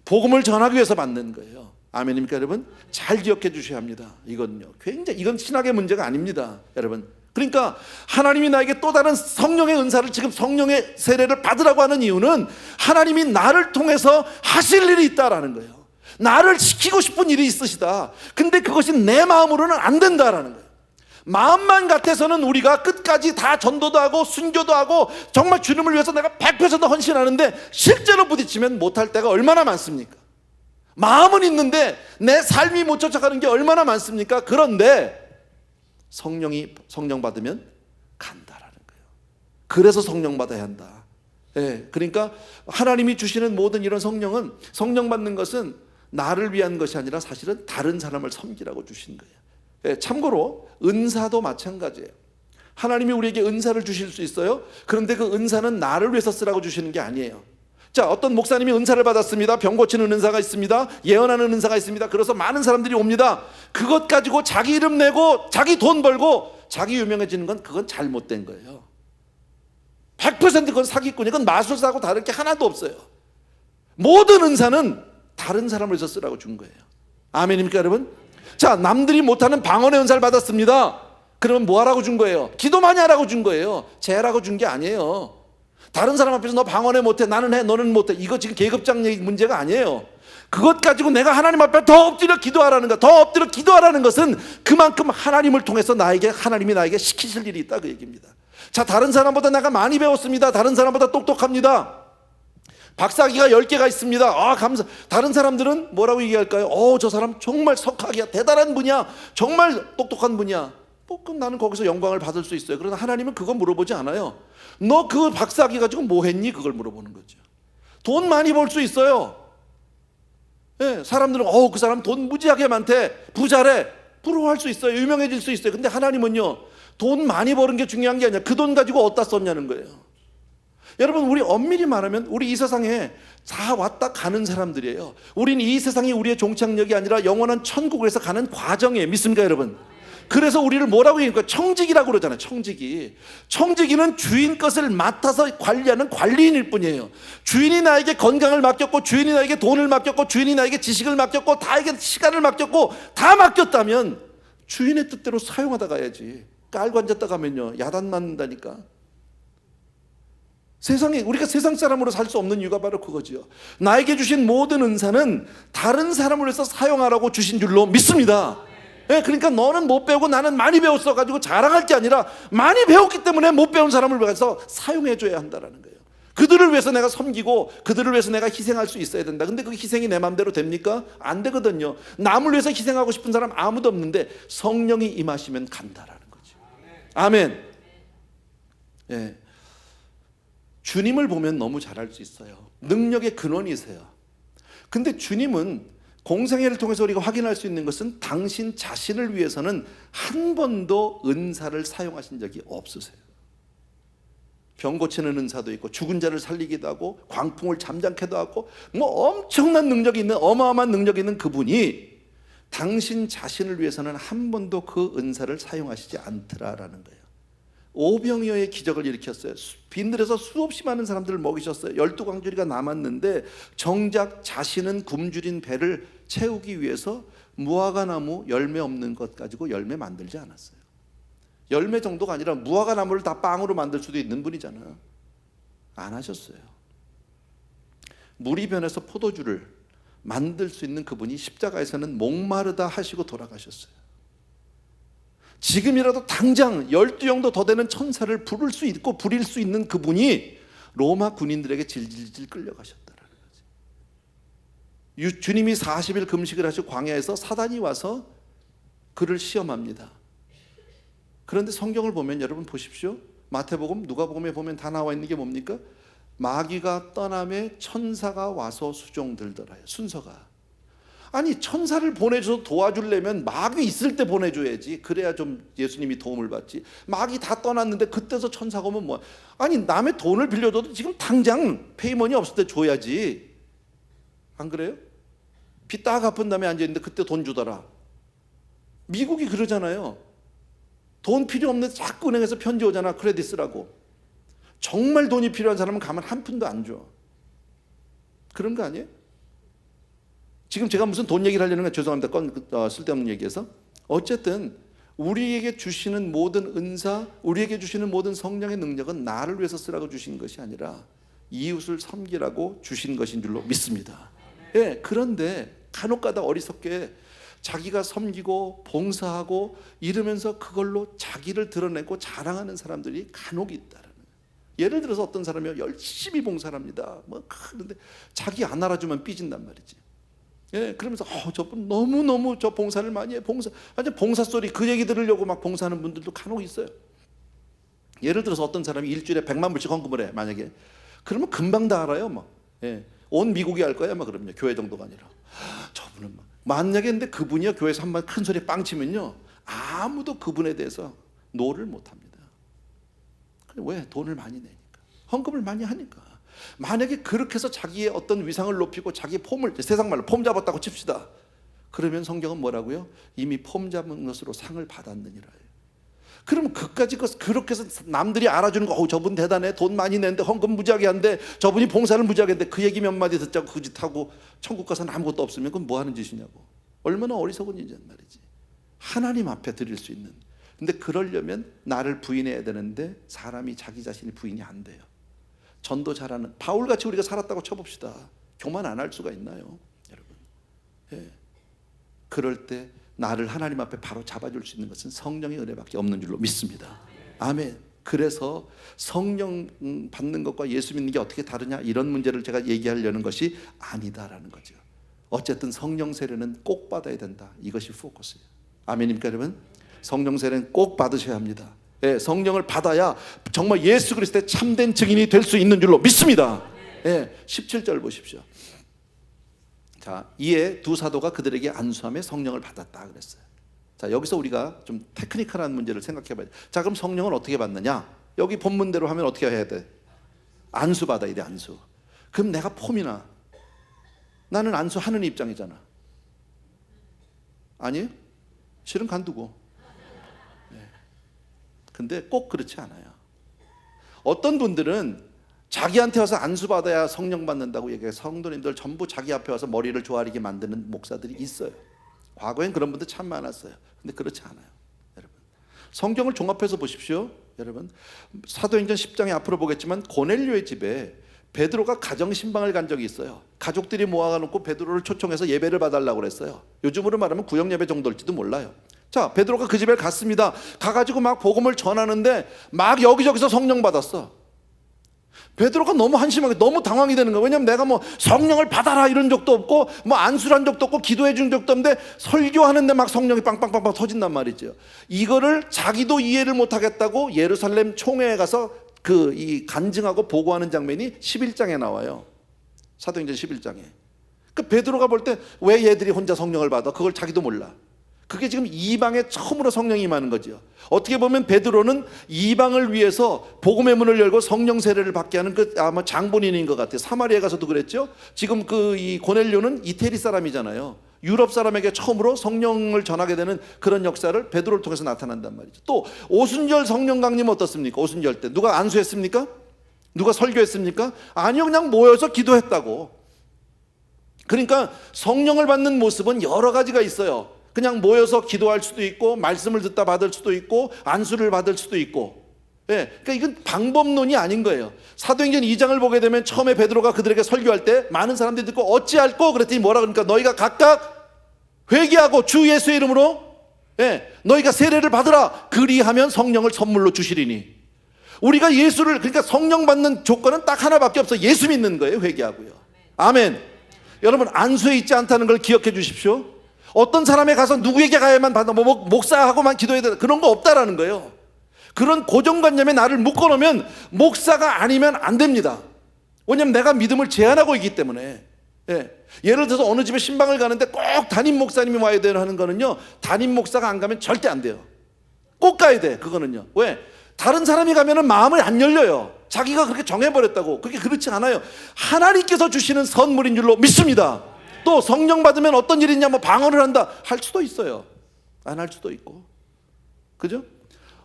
복음을 전하기 위해서 받는 거예요. 아멘입니까, 여러분? 잘 기억해 주셔야 합니다. 이건 신학의 문제가 아닙니다, 여러분. 그러니까 하나님이 나에게 또 다른 성령의 은사를, 지금 성령의 세례를 받으라고 하는 이유는 하나님이 나를 통해서 하실 일이 있다라는 거예요. 나를 시키고 싶은 일이 있으시다. 근데 그것이 내 마음으로는 안 된다라는 거예요. 마음만 같아서는 우리가 끝까지 다 전도도 하고 순교도 하고 정말 주님을 위해서 내가 100% 헌신하는데 실제로 부딪히면 못할 때가 얼마나 많습니까? 마음은 있는데 내 삶이 못 쫓아가는 게 얼마나 많습니까? 그런데 성령 받으면 간다라는 거예요. 그래서 성령 받아야 한다. 그러니까 하나님이 주시는 모든 이런 성령 받는 것은 나를 위한 것이 아니라 사실은 다른 사람을 섬기라고 주신 거예요. 참고로 은사도 마찬가지예요. 하나님이 우리에게 은사를 주실 수 있어요. 그런데 그 은사는 나를 위해서 쓰라고 주시는 게 아니에요. 자, 어떤 목사님이 은사를 받았습니다. 병 고치는 은사가 있습니다. 예언하는 은사가 있습니다. 그래서 많은 사람들이 옵니다. 그것 가지고 자기 이름 내고 자기 돈 벌고 자기 유명해지는 건 그건 잘못된 거예요. 100% 그건 사기꾼이에요. 그건 마술사하고 다를 게 하나도 없어요. 모든 은사는 다른 사람을 위해서 쓰라고 준 거예요. 아멘입니까 여러분? 자, 남들이 못하는 방언의 은사를 받았습니다. 그러면 뭐 하라고 준 거예요? 기도 많이 하라고 준 거예요. 재라고 준 게 아니에요. 다른 사람 앞에서 너 방언에 못해, 나는 해, 너는 못해. 이거 지금 계급장 문제가 아니에요. 그것 가지고 내가 하나님 앞에 더 엎드려 기도하라는 것, 더 엎드려 기도하라는 것은 그만큼 하나님을 통해서 하나님이 나에게 시키실 일이 있다 그 얘기입니다. 자, 다른 사람보다 내가 많이 배웠습니다. 다른 사람보다 똑똑합니다. 박사학위가 10개가 있습니다. 다른 사람들은 뭐라고 얘기할까요? 저 사람 정말 석학이야, 대단한 분이야, 정말 똑똑한 분이야. 그럼 나는 거기서 영광을 받을 수 있어요. 그러나 하나님은 그거 물어보지 않아요. 너 그 박사학위 가지고 뭐 했니? 그걸 물어보는 거죠. 돈 많이 벌 수 있어요. 사람들은 그 사람 돈 무지하게 많대, 부자래, 부러워할 수 있어요. 유명해질 수 있어요. 근데 하나님은요, 돈 많이 버는 게 중요한 게 아니라 그 돈 가지고 어디다 썼냐는 거예요. 여러분, 우리 엄밀히 말하면 우리 이 세상에 다 왔다 가는 사람들이에요. 우린 이 세상이 우리의 종착역이 아니라 영원한 천국에서 가는 과정이에요. 믿습니까 여러분? 그래서 우리를 뭐라고 얘기합니까? 청지기라고 그러잖아요. 청지기는 주인 것을 맡아서 관리하는 관리인일 뿐이에요. 주인이 나에게 건강을 맡겼고, 주인이 나에게 돈을 맡겼고, 주인이 나에게 지식을 맡겼고, 나에게 시간을 맡겼고, 다 맡겼다면 주인의 뜻대로 사용하다 가야지. 깔고 앉았다 가면요, 야단 맞는다니까. 우리가 세상 사람으로 살 수 없는 이유가 바로 그거지요. 나에게 주신 모든 은사는 다른 사람을 위해서 사용하라고 주신 줄로 믿습니다. 그러니까 너는 못 배우고 나는 많이 배웠어 가지고 자랑할 게 아니라 많이 배웠기 때문에 못 배운 사람을 위해서 사용해 줘야 한다는 거예요. 그들을 위해서 내가 섬기고 그들을 위해서 내가 희생할 수 있어야 된다. 근데 그 희생이 내 마음대로 됩니까? 안 되거든요. 남을 위해서 희생하고 싶은 사람 아무도 없는데 성령이 임하시면 간다라는 거죠. 아멘. 주님을 보면 너무 잘할 수 있어요. 능력의 근원이세요. 근데 주님은 공생애를 통해서 우리가 확인할 수 있는 것은 당신 자신을 위해서는 한 번도 은사를 사용하신 적이 없으세요. 병 고치는 은사도 있고, 죽은 자를 살리기도 하고, 광풍을 잠잠케도 하고, 엄청난 능력이 있는, 어마어마한 능력이 있는 그분이 당신 자신을 위해서는 한 번도 그 은사를 사용하시지 않더라라는 거예요. 오병이어의 기적을 일으켰어요. 빈들에서 수없이 많은 사람들을 먹이셨어요. 12광주리가 남았는데 정작 자신은 굶주린 배를 채우기 위해서 무화과나무 열매 없는 것 가지고 열매 만들지 않았어요. 열매 정도가 아니라 무화과나무를 다 빵으로 만들 수도 있는 분이잖아요. 안 하셨어요. 물이 변해서 포도주를 만들 수 있는 그분이 십자가에서는 목마르다 하시고 돌아가셨어요. 지금이라도 당장 12영도 더 되는 천사를 부를 수 있고 부릴 수 있는 그분이 로마 군인들에게 질질질 끌려가셨다는 거죠. 주님이 40일 금식을 하시고 광야에서 사단이 와서 그를 시험합니다. 그런데 성경을 보면 여러분 보십시오. 마태복음, 누가복음에 보면 다 나와 있는 게 뭡니까? 마귀가 떠남에 천사가 와서 수종들더라요. 순서가. 아니, 천사를 보내줘서 도와주려면 마귀 있을 때 보내줘야지. 그래야 좀 예수님이 도움을 받지. 마귀 다 떠났는데 그때서 천사가 오면 뭐야? 아니, 남의 돈을 빌려줘도 지금 당장 페이머니 없을 때 줘야지. 안 그래요? 빚 딱 갚은 다음에 앉아있는데 그때 돈 주더라. 미국이 그러잖아요. 돈 필요 없는데 자꾸 은행에서 편지 오잖아. 크레딧 쓰라고. 정말 돈이 필요한 사람은 가면 한 푼도 안 줘. 그런 거 아니에요? 지금 제가 무슨 돈 얘기를 하려는 건 죄송합니다. 쓸데없는 얘기해서. 어쨌든 우리에게 주시는 모든 은사, 우리에게 주시는 모든 성령의 능력은 나를 위해서 쓰라고 주신 것이 아니라 이웃을 섬기라고 주신 것인 줄로 믿습니다. 그런데 간혹가다 어리석게 자기가 섬기고 봉사하고 이러면서 그걸로 자기를 드러내고 자랑하는 사람들이 간혹 있다라는 거예요. 예를 들어서 어떤 사람이 열심히 봉사를 합니다. 뭐 그런데 자기 안 알아주면 삐진단 말이지. 예, 그러면서 저분 너무너무 저 봉사를 많이 해. 봉사 소리 그 얘기 들으려고 막 봉사하는 분들도 간혹 있어요. 예를 들어서 어떤 사람이 일주일에 100만 불씩 헌금을 해. 만약에 그러면 금방 다 알아요. 뭐. 예, 온 미국이 알 거야. 막 그러면요. 교회 정도가 아니라. 저분은 막 만약에 근데 그분이요 교회에서 한번 큰 소리 빵 치면요 아무도 그분에 대해서 노를 못 합니다. 왜? 돈을 많이 내니까, 헌금을 많이 하니까. 만약에 그렇게 해서 자기의 어떤 위상을 높이고 자기 폼을, 세상 말로 폼 잡았다고 칩시다. 그러면 성경은 뭐라고요? 이미 폼 잡은 것으로 상을 받았느니라. 그러면 그까지 그렇게 해서 남들이 알아주는 거, 저분 대단해, 돈 많이 내는데 헌금 무지하게 한데, 저분이 봉사를 무지하게 했는데 그 얘기 몇 마디 듣자고 그 짓 하고 천국 가서는 아무것도 없으면 그건 뭐 하는 짓이냐고. 얼마나 어리석은 일이란 말이지. 하나님 앞에 드릴 수 있는. 근데 그러려면 나를 부인해야 되는데 사람이 자기 자신이 부인이 안 돼요. 전도 잘하는 바울같이 우리가 살았다고 쳐봅시다. 교만 안 할 수가 있나요, 여러분? 예. 그럴 때 나를 하나님 앞에 바로 잡아줄 수 있는 것은 성령의 은혜밖에 없는 줄로 믿습니다. 아멘. 그래서 성령 받는 것과 예수 믿는 게 어떻게 다르냐, 이런 문제를 제가 얘기하려는 것이 아니다라는 거죠. 어쨌든 성령 세례는 꼭 받아야 된다. 이것이 포커스예요. 아멘입니까 여러분? 성령 세례는 꼭 받으셔야 합니다. 예, 성령을 받아야 정말 예수 그리스도의 참된 증인이 될 수 있는 줄로 믿습니다. 예, 17절 보십시오. 자, 이에 두 사도가 그들에게 안수하며 성령을 받았다 그랬어요. 자, 여기서 우리가 좀 테크니컬한 문제를 생각해 봐야 돼. 자, 그럼 성령을 어떻게 받느냐? 여기 본문대로 하면 어떻게 해야 돼? 안수 받아야 돼, 안수. 그럼 내가 폼이나, 나는 안수하는 입장이잖아. 아니에요? 실은 간두고. 네. 근데 꼭 그렇지 않아요. 어떤 분들은 자기한테 와서 안수 받아야 성령 받는다고 얘기해. 성도님들 전부 자기 앞에 와서 머리를 조아리게 만드는 목사들이 있어요. 과거엔 그런 분들 참 많았어요. 근데 그렇지 않아요, 여러분. 성경을 종합해서 보십시오, 여러분. 사도행전 10장에 앞으로 보겠지만 고넬료의 집에 베드로가 가정 신방을 간 적이 있어요. 가족들이 모아놓고 베드로를 초청해서 예배를 봐달라고 그랬어요. 요즘으로 말하면 구역 예배 정도일지도 몰라요. 자, 베드로가 그 집에 갔습니다. 가가지고 막 복음을 전하는데 막 여기저기서 성령 받았어. 베드로가 너무 한심하게, 너무 당황이 되는 거예요. 왜냐면 내가 뭐 성령을 받아라 이런 적도 없고, 뭐 안수를 한 적도 없고, 기도해 준 적도 없는데 설교하는데 막 성령이 빵빵빵빵 터진단 말이죠. 이거를 자기도 이해를 못 하겠다고 예루살렘 총회에 가서 이 간증하고 보고하는 장면이 11장에 나와요. 사도행전 11장에. 그 베드로가 볼 때 왜 얘들이 혼자 성령을 받아? 그걸 자기도 몰라. 그게 지금 이방에 처음으로 성령이 임하는 거죠. 어떻게 보면 베드로는 이방을 위해서 복음의 문을 열고 성령 세례를 받게 하는 그 아마 장본인인 것 같아요. 사마리아에 가서도 그랬죠. 지금 이 고넬료는 이태리 사람이잖아요. 유럽 사람에게 처음으로 성령을 전하게 되는 그런 역사를 베드로를 통해서 나타난단 말이죠. 또 오순절 성령 강림 어떻습니까? 오순절 때 누가 안수했습니까? 누가 설교했습니까? 아니요, 그냥 모여서 기도했다고. 그러니까 성령을 받는 모습은 여러 가지가 있어요. 그냥 모여서 기도할 수도 있고, 말씀을 듣다 받을 수도 있고, 안수를 받을 수도 있고. 예, 그러니까 이건 방법론이 아닌 거예요. 사도행전 2장을 보게 되면 처음에 베드로가 그들에게 설교할 때 많은 사람들이 듣고 어찌할꼬 그랬더니 뭐라 그러니까 너희가 각각 회개하고 주 예수의 이름으로 너희가 세례를 받으라. 그리하면 성령을 선물로 주시리니. 우리가 예수를, 그러니까 성령 받는 조건은 딱 하나밖에 없어. 예수 믿는 거예요. 회개하고요. 아멘. 여러분, 안수에 있지 않다는 걸 기억해 주십시오. 어떤 사람에 가서 누구에게 가야만 받아, 목사하고만 기도해야 된다, 그런 거 없다라는 거예요. 그런 고정관념에 나를 묶어놓으면 목사가 아니면 안 됩니다. 왜냐하면 내가 믿음을 제한하고 있기 때문에. 예를 들어서 어느 집에 신방을 가는데 꼭 담임 목사님이 와야 되는 거는요, 담임 목사가 안 가면 절대 안 돼요. 꼭 가야 돼. 그거는요. 왜? 다른 사람이 가면은 마음을 안 열려요. 자기가 그렇게 정해버렸다고. 그게 그렇지 않아요. 하나님께서 주시는 선물인 줄로 믿습니다. 또 성령 받으면 어떤 일이 있냐, 뭐 방언을 한다 할 수도 있어요. 안 할 수도 있고. 그죠?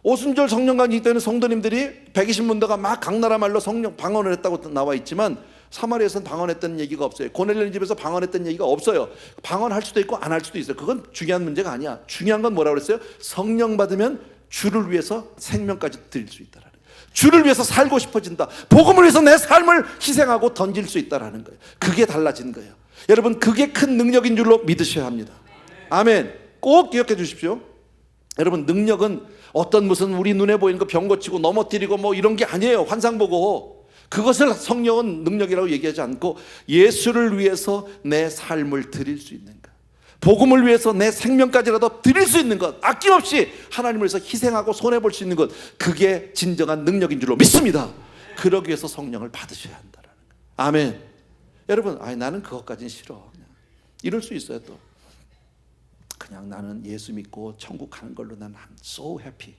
오순절 성령 강의 때는 성도님들이 120문도가 막 각 나라 말로 성령 방언을 했다고 나와 있지만 사마리아에서는 방언했다는 얘기가 없어요. 고넬료 집에서 방언했다는 얘기가 없어요. 방언할 수도 있고 안 할 수도 있어요. 그건 중요한 문제가 아니야. 중요한 건 뭐라고 그랬어요? 성령 받으면 주를 위해서 생명까지 드릴 수 있다라는 거예요. 주를 위해서 살고 싶어진다. 복음을 위해서 내 삶을 희생하고 던질 수 있다라는 거예요. 그게 달라진 거예요. 여러분, 그게 큰 능력인 줄로 믿으셔야 합니다. 아멘. 꼭 기억해 주십시오. 여러분, 능력은 어떤 무슨 우리 눈에 보이는 거 병 고치고 넘어뜨리고 뭐 이런 게 아니에요. 환상 보고. 그것을 성령은 능력이라고 얘기하지 않고 예수를 위해서 내 삶을 드릴 수 있는 것, 복음을 위해서 내 생명까지라도 드릴 수 있는 것, 아낌없이 하나님을 위해서 희생하고 손해볼 수 있는 것, 그게 진정한 능력인 줄로 믿습니다. 그러기 위해서 성령을 받으셔야 한다는 것. 아멘. 여러분, 나는 그것까지는 싫어, 그냥 이럴 수 있어요. 또 그냥 나는 예수 믿고 천국 가는 걸로 난 so happy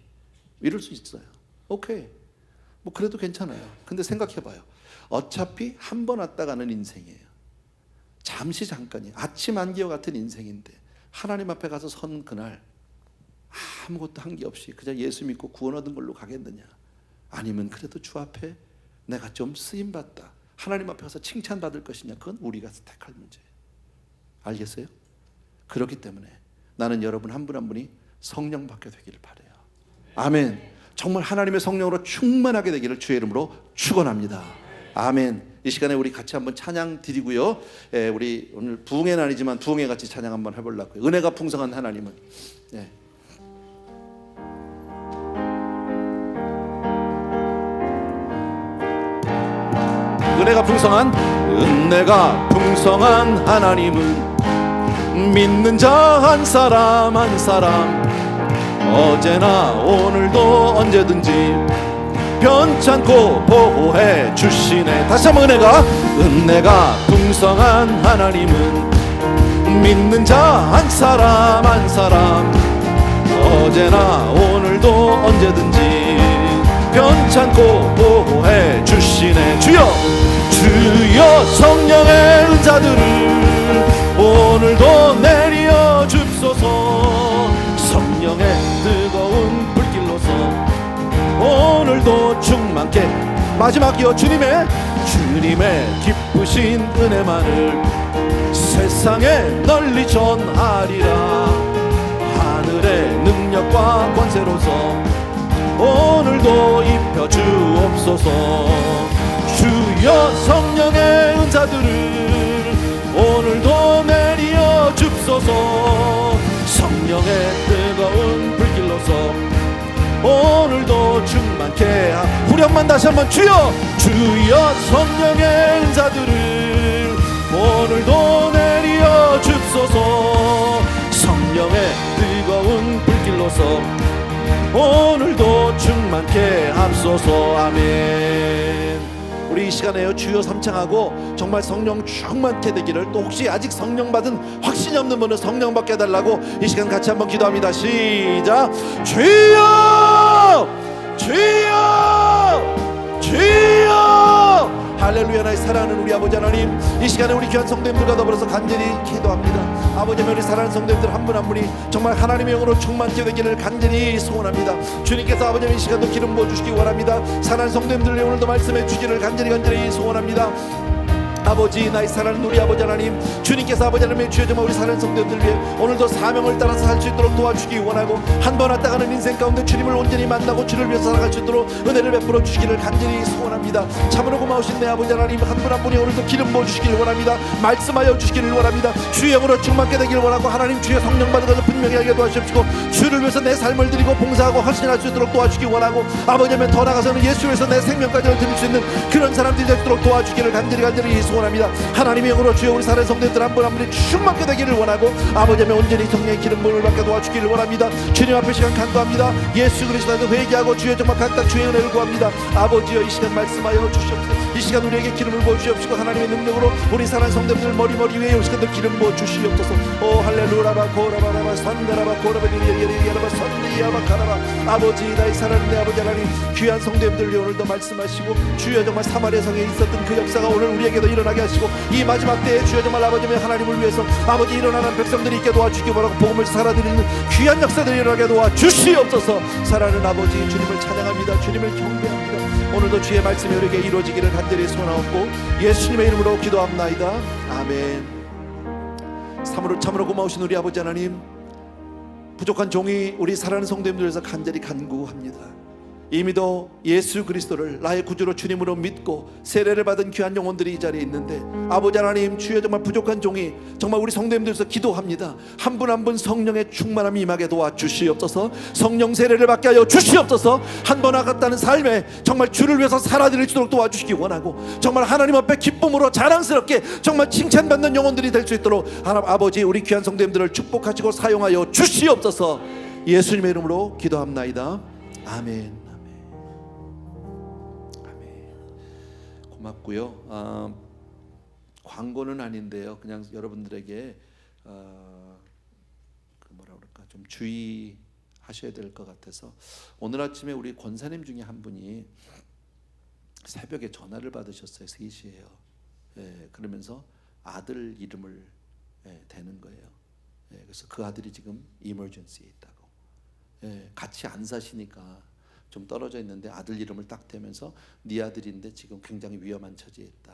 이럴 수 있어요. 오케이, 뭐 그래도 괜찮아요. 근데 생각해봐요. 어차피 한 번 왔다 가는 인생이에요. 잠시 잠깐이 아침 안개와 같은 인생인데 하나님 앞에 가서 선 그날 아무것도 한 게 없이 그냥 예수 믿고 구원 얻은 걸로 가겠느냐? 아니면 그래도 주 앞에 내가 좀 쓰임받다, 하나님 앞에 가서 칭찬받을 것이냐? 그건 우리가 택할 문제예요. 알겠어요? 그렇기 때문에 나는 여러분 한 분 한 분이 성령 받게 되기를 바라요. 아멘. 정말 하나님의 성령으로 충만하게 되기를 주의 이름으로 축원합니다. 아멘. 이 시간에 우리 같이 한번 찬양 드리고요. 우리 오늘 부흥회는 아니지만 부흥회 같이 찬양 한번 해보려고요. 은혜가 풍성한 하나님은. 은혜가 풍성한 하나님은 믿는 자 한 사람 한 사람 어제나 오늘도 언제든지 변찮고 보호해 주시네. 다시 한번 은혜가 풍성한 하나님은 믿는 자 한 사람 한 사람 어제나 오늘도 언제든지 변찮고 보호해 주시네. 주여 성령의 은사들을 오늘도 내려 줍소서. 성령의 뜨거운 불길로서 오늘도 충만케. 마지막이요. 주님의 기쁘신 은혜만을 세상에 널리 전하리라. 하늘의 능력과 권세로서 오늘도 입혀 주옵소서. 주여 성령의 은사들을 오늘도 내려 줍소서. 성령의 뜨거운 불길로서 오늘도 충만케 후렴만 다시 한번 주여 성령의 은사들을 오늘도 내려 줍소서. 성령의 뜨거운 불길로서 오늘도 충만케 합소서. 아멘. 우리 이 시간에요 주여 삼창하고 정말 성령 충만케 되기를, 또 혹시 아직 성령 받은 확신이 없는 분은 성령 받게 해달라고 이 시간 같이 한번 기도합니다. 시작. 주여 할렐루야. 나의 사랑하는 우리 아버지 하나님, 이 시간에 우리 귀한 성도님들과 더불어서 간절히 기도합니다. 아버지, 우리 사랑하는 성도님들 한 분 한 분이 정말 하나님의 영으로 충만케 되기를 간절히 소원합니다. 주님께서 아버지 이 시간도 기름 부어주시기 원합니다. 사랑하는 성도님들 오늘도 말씀해 주시기를 간절히 소원합니다. 아버지, 나의 사랑하는 우리 아버지 하나님, 주님께서 아버지 하나님의 주여 우리 사랑하는 성도들 위해 오늘도 사명을 따라서 살 수 있도록 도와주시기 원하고, 한 번 왔다 가는 인생 가운데 주님을 온전히 만나고 주를 위해서 살아갈 수 있도록 은혜를 베풀어 주시기를 간절히 소원합니다. 참으로 고마우신 내 아버지 하나님, 한 분 한 분이 오늘도 기름 부어 주시기를 원합니다. 말씀하여 주시기를 원합니다. 주의 영으로 충만케 되기를 원하고, 하나님 주의 성령 받은 것을 분명히 알게 도와주십시고, 주를 위해서 내 삶을 드리고 봉사하고 헌신할 수 있도록 도와주시기 원하고, 아버지 더 나아가서는 예수 위해서 내 생명까지 드릴 수 있는 그런 사람들이 되도록 도와주기를 간절히 소원합니다. 하나님의 영으로 주여 우리 사랑하는 성도들 한 분 한 분이 충만케 되기를 원하고, 아버지의 온전히 성령의 기름 부음을 받게 도와주기를 원합니다. 주님 앞에 시간 간구합니다. 예수 그리스도로 회개하고 주여 정말 각각 주의 은혜를 구합니다. 아버지여, 이 시간 말씀하여 주시옵소서. 이 시간 우리에게 기름을 부어 주시옵시고, 하나님의 능력으로 우리 사랑하는 성도들 머리 위에 이 시간도 기름 부어 주시옵소서. 오 할렐루라바 고라바라바 산다라바 고라바리리리리라바 산디야바카라바. 아버지, 나의 사랑하는 내 아버지 하나님, 귀한 성도님들 오늘도 말씀하시고, 주여 정말 사마리아 성에 있었던 그 역사가 오늘 우리에게도 일어나게 하시고, 이 마지막 때에 주여 정말 아버지의 하나님을 위해서 아버지 일어나는 백성들이 있게 도와주시기 바라고, 복음을 살아드리는 귀한 역사들이 일어나게 도와주시옵소서. 사랑하는 아버지, 주님을 찬양합니다. 주님을 경배합니다. 오늘도 주의 말씀이 우리에게 이루어지기를 간절히 소원하옵고 예수님의 이름으로 기도합나이다. 아멘. 참으로 고마우신 우리 아버지 하나님, 부족한 종이 우리 사랑하는 성도님들 위해서 간절히 간구합니다. 이미도 예수 그리스도를 나의 구주로 주님으로 믿고 세례를 받은 귀한 영혼들이 이 자리에 있는데, 아버지 하나님, 주여 정말 부족한 종이 정말 우리 성도님들에서 기도합니다. 한 분 한 분 성령의 충만함이 임하게 도와주시옵소서. 성령 세례를 받게 하여 주시옵소서. 한 번 와갔다는 삶에 정말 주를 위해서 살아드릴 수 있도록 도와주시기 원하고, 정말 하나님 앞에 기쁨으로 자랑스럽게 정말 칭찬받는 영혼들이 될 수 있도록 하나님 아버지, 우리 귀한 성도님들을 축복하시고 사용하여 주시옵소서. 예수님의 이름으로 기도합나이다. 아멘. 고맙고요. 광고는 아닌데요, 그냥 여러분들에게 뭐라 그럴까, 좀 주의하셔야 될 것 같아서, 오늘 아침에 우리 권사님 중에 한 분이 새벽에 전화를 받으셨어요. 3시에요. 그러면서 아들 이름을 대는 거예요. 그래서 그 아들이 지금 이머전시에 있다고. 같이 안 사시니까 좀 떨어져 있는데 아들 이름을 딱 대면서 네 아들인데 지금 굉장히 위험한 처지에 있다.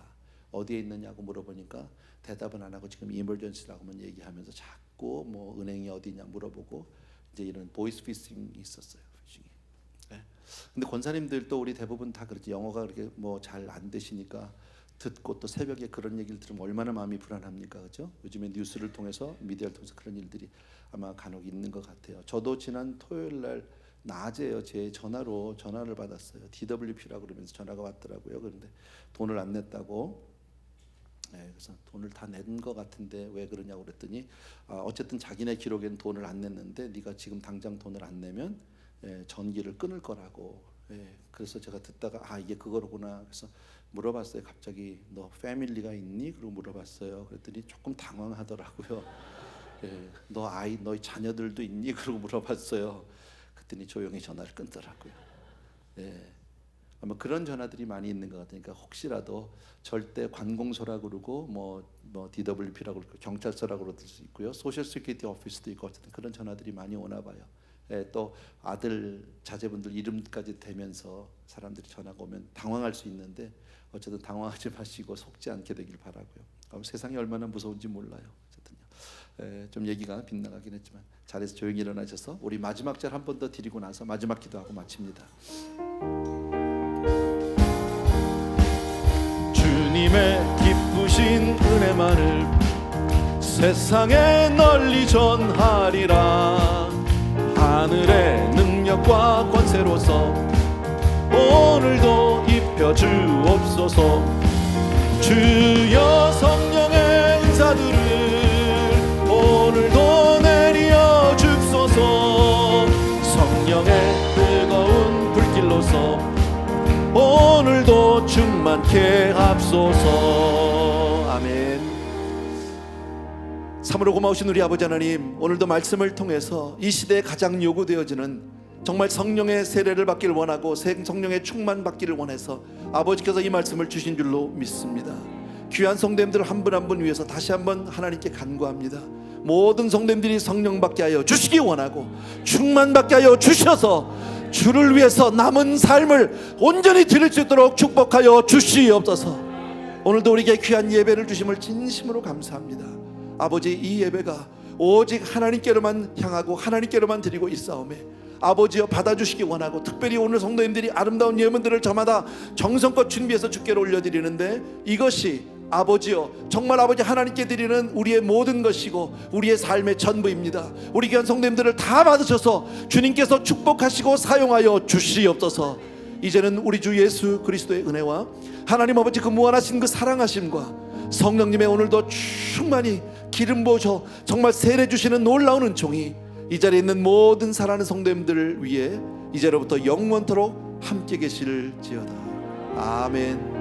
어디에 있느냐고 물어보니까 대답은 안 하고 지금 이머전시라고만 얘기하면서 자꾸 뭐 은행이 어디냐 물어보고, 이제 이런 보이스 피싱이 있었어요. 피싱이. 근데 권사님들도 우리 대부분 다 그렇지, 영어가 그렇게 뭐 잘 안 되시니까 듣고 또 새벽에 그런 얘기를 들으면 얼마나 마음이 불안합니까, 그렇죠? 요즘에 뉴스를 통해서, 미디어를 통해서 그런 일들이 아마 간혹 있는 것 같아요. 저도 지난 토요일 날 낮에요, 제 전화를 받았어요. DWP라고 그러면서 전화가 왔더라고요. 그런데 돈을 안 냈다고. 그래서 돈을 다 낸 것 같은데 왜 그러냐고 그랬더니, 어쨌든 자기네 기록에는 돈을 안 냈는데 네가 지금 당장 돈을 안 내면 전기를 끊을 거라고. 그래서 제가 듣다가 이게 그거로구나. 그래서 물어봤어요. 갑자기 너 패밀리가 있니? 그러고 물어봤어요. 그랬더니 조금 당황하더라고요. 너희 자녀들도 있니? 그러고 물어봤어요. 그랬더니 조용히 전화를 끊더라고요. 아마 그런 전화들이 많이 있는 것 같으니까 혹시라도 절대 관공서라고 그러고 뭐 DWP라고 그러고 경찰서라고 그럴 수 있고요, 소셜 시큐리티 오피스도 있고, 어쨌든 그런 전화들이 많이 오나 봐요. 또 아들 자제분들 이름까지 대면서 사람들이 전화가 오면 당황할 수 있는데, 어쨌든 당황하지 마시고 속지 않게 되길 바라고요. 세상이 얼마나 무서운지 몰라요. 어쨌든요, 좀 얘기가 빗나가긴 했지만 자리에서 조용히 일어나셔서 우리 마지막 절 한 번 더 드리고 나서 마지막 기도하고 마칩니다. 주님의 기쁘신 은혜만을 세상에 널리 전하리라. 하늘의 능력과 권세로서 오늘도 입혀 주옵소서. 주여 성령의 은사들을 오늘도 내려 주소서. 성령의 뜨거운 불길로서 오늘도 충만케 합소서. 아멘. 참으로 고마우신 우리 아버지 하나님, 오늘도 말씀을 통해서 이 시대에 가장 요구되어지는 정말 성령의 세례를 받기를 원하고 성령의 충만 받기를 원해서 아버지께서 이 말씀을 주신 줄로 믿습니다. 귀한 성도님들 한 분 한 분 위해서 다시 한번 하나님께 간구합니다. 모든 성도님들이 성령 받게 하여 주시기 원하고 충만 받게 하여 주셔서 주를 위해서 남은 삶을 온전히 드릴 수 있도록 축복하여 주시옵소서. 오늘도 우리에게 귀한 예배를 주심을 진심으로 감사합니다. 아버지, 이 예배가 오직 하나님께로만 향하고 하나님께로만 드리고 있사오매 아버지여 받아주시기 원하고, 특별히 오늘 성도님들이 아름다운 예물들을 저마다 정성껏 준비해서 주께로 올려드리는데, 이것이 아버지여 정말 아버지 하나님께 드리는 우리의 모든 것이고 우리의 삶의 전부입니다. 우리 귀한 성도님들을 다 받으셔서 주님께서 축복하시고 사용하여 주시옵소서. 이제는 우리 주 예수 그리스도의 은혜와 하나님 아버지 그 무한하신 그 사랑하심과 성령님의 오늘도 충만히 기름 부어서 정말 세례 주시는 놀라운 은총이 이 자리에 있는 모든 사랑하는 성도님들을 위해 이제로부터 영원토록 함께 계실지어다. 아멘.